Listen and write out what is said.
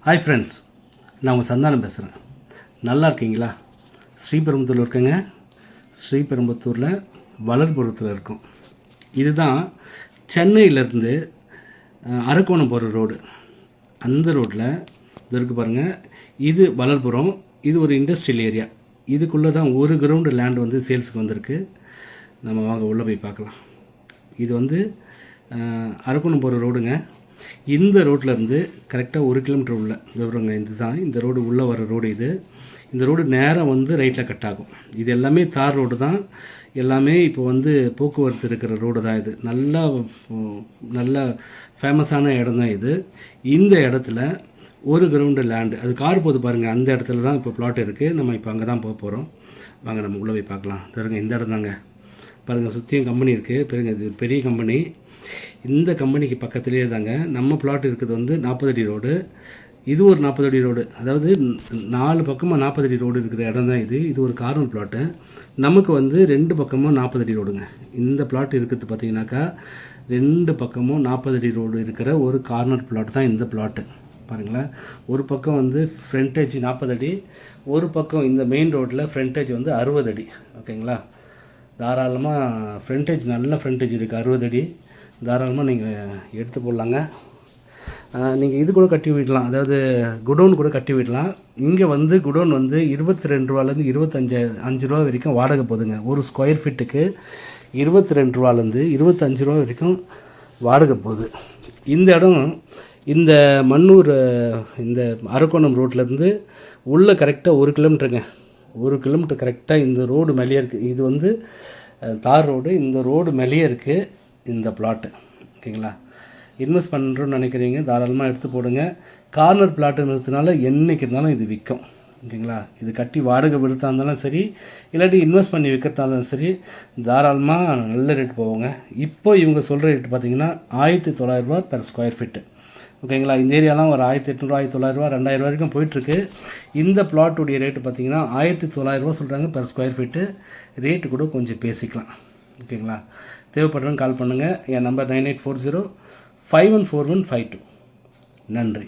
Hi friends, நான் உங்கள் சந்தானம் பேசுகிறேன். நல்லா இருக்கீங்களா? ஸ்ரீபெரும்புத்தூரில் இருக்கேங்க. ஸ்ரீபெரும்புத்தூரில் வளர்புரத்தில் இருக்கும். இதுதான் சென்னையிலேருந்து அரக்கோணம் போகிற ரோடு. அந்த ரோட்டில் இது இருக்குது பாருங்கள். இது வளர்புரம். இது ஒரு இண்டஸ்ட்ரியல் ஏரியா. இதுக்குள்ளே தான் ஒரு கிரவுண்டு லேண்ட் வந்து சேல்ஸுக்கு வந்திருக்கு. நம்ம வாங்க உள்ளே போய் பார்க்கலாம். இது வந்து அரக்கோணம் போகிற ரோடுங்க. இந்த ரோட்லேருந்து கரெக்டாக 1 கிலோமீட்டர் உள்ள தூரங்க. இதுதான் இந்த ரோடு உள்ளே வர ரோடு. இந்த ரோடு நேராக வந்து ரைட்டில் கட் ஆகும். இது எல்லாமே தார் ரோடு தான். எல்லாமே இப்போ வந்து போக்குவரத்து இருக்கிற ரோடு தான். இது நல்ல ஃபேமஸான இடம் தான் இது. இந்த இடத்துல ஒரு கிரவுண்டு லேண்டு, அது கார் போது பாருங்கள். அந்த இடத்துல தான் இப்போ பிளாட் இருக்குது. நம்ம இப்போ அங்கே தான் போக போகிறோம். வாங்க நம்ம உள்ளே போய் பார்க்கலாம். தருங்க, இந்த இடம் தாங்க பாருங்கள். சுற்றியும் கம்பெனி இருக்குது. பாருங்க, இது பெரிய கம்பெனி. இந்த கம்பெனிக்கு பக்கத்துலேயே தாங்க நம்ம பிளாட் இருக்குது. வந்து 40 அடி ரோடு. இது ஒரு 40 அடி ரோடு. அதாவது 4 பக்கமாக 40 அடி ரோடு இருக்கிற இடம் தான் இது. இது ஒரு கார்னர் பிளாட்டு. நமக்கு வந்து 2 பக்கமும் 40 அடி ரோடுங்க. இந்த பிளாட் இருக்கிறது பார்த்தீங்கன்னாக்கா 2 பக்கமும் 40 அடி ரோடு இருக்கிற ஒரு கார்னர் பிளாட் தான் இந்த பிளாட்டு. பாருங்களேன், ஒரு பக்கம் வந்து ஃப்ரண்டேஜ் 40 அடி, ஒரு பக்கம் இந்த மெயின் ரோட்டில் ஃப்ரண்டேஜ் வந்து 60 அடி. ஓகேங்களா? தாராளமாக ஃப்ரண்டேஜ், நல்ல ஃப்ரண்டேஜ் இருக்குது. 60 அடி தாராளமாக நீங்கள் எடுத்து போடலாங்க. நீங்கள் இது கூட கட்டி விடலாம். அதாவது குடோன் கூட கட்டி விடலாம். இங்கே வந்து குடோன் வந்து 22 ரூபாலேருந்து 25 ரூபா வரைக்கும் வாடகை போதுங்க. ஒரு ஸ்கொயர் ஃபீட்டுக்கு 22 ரூபாலேருந்து 25 ரூபா வரைக்கும் வாடகை போகுது. இந்த இடம் இந்த மண்ணூர், இந்த அரக்கோணம் ரோட்லேருந்து உள்ளே கரெக்டாக 1 கிலோமீட்டருங்க. 1 கிலோமீட்டர் கரெக்டாக இந்த ரோடு மேலேயே இருக்குது. இது வந்து தார் ரோடு. இந்த ரோடு மேலேயே இருக்குது இந்த பிளாட்டு. ஓகேங்களா? இன்வெஸ்ட் பண்ணுறோன்னு நினைக்கிறீங்க, தாராளமாக எடுத்து போடுங்க. கார்னர் பிளாட்டுன்றதுனால என்றைக்கு இருந்தாலும் இது விற்கும். ஓகேங்களா? இது கட்டி வாடகை விடுத்தா இருந்தாலும் சரி, இல்லாட்டி இன்வெஸ்ட் பண்ணி விற்கிறதா இருந்தாலும் சரி, தாராளமாக நல்ல ரேட் போவோங்க. இப்போ இவங்க சொல்கிற ரேட் பார்த்திங்கன்னா 1900 ரூபா பெர் ஸ்கொயர் ஃபீட்டு. ஓகேங்களா? இந்த ஏரியாலாம் ஒரு 1800, 1900 ரூபா, 2000 வரைக்கும் போயிட்டுருக்கு. இந்த பிளாட்டுடைய ரேட்டு பார்த்திங்கன்னா 1900 ரூபா சொல்கிறாங்க பெர் ஸ்கொயர் ஃபீட்டு. ரேட்டு கூட கொஞ்சம் பேசிக்கலாம். ஓகேங்களா? தேவைப்படுறவங்க கால் பண்ணுங்கள். என் நம்பர் 9840 514152. நன்றி.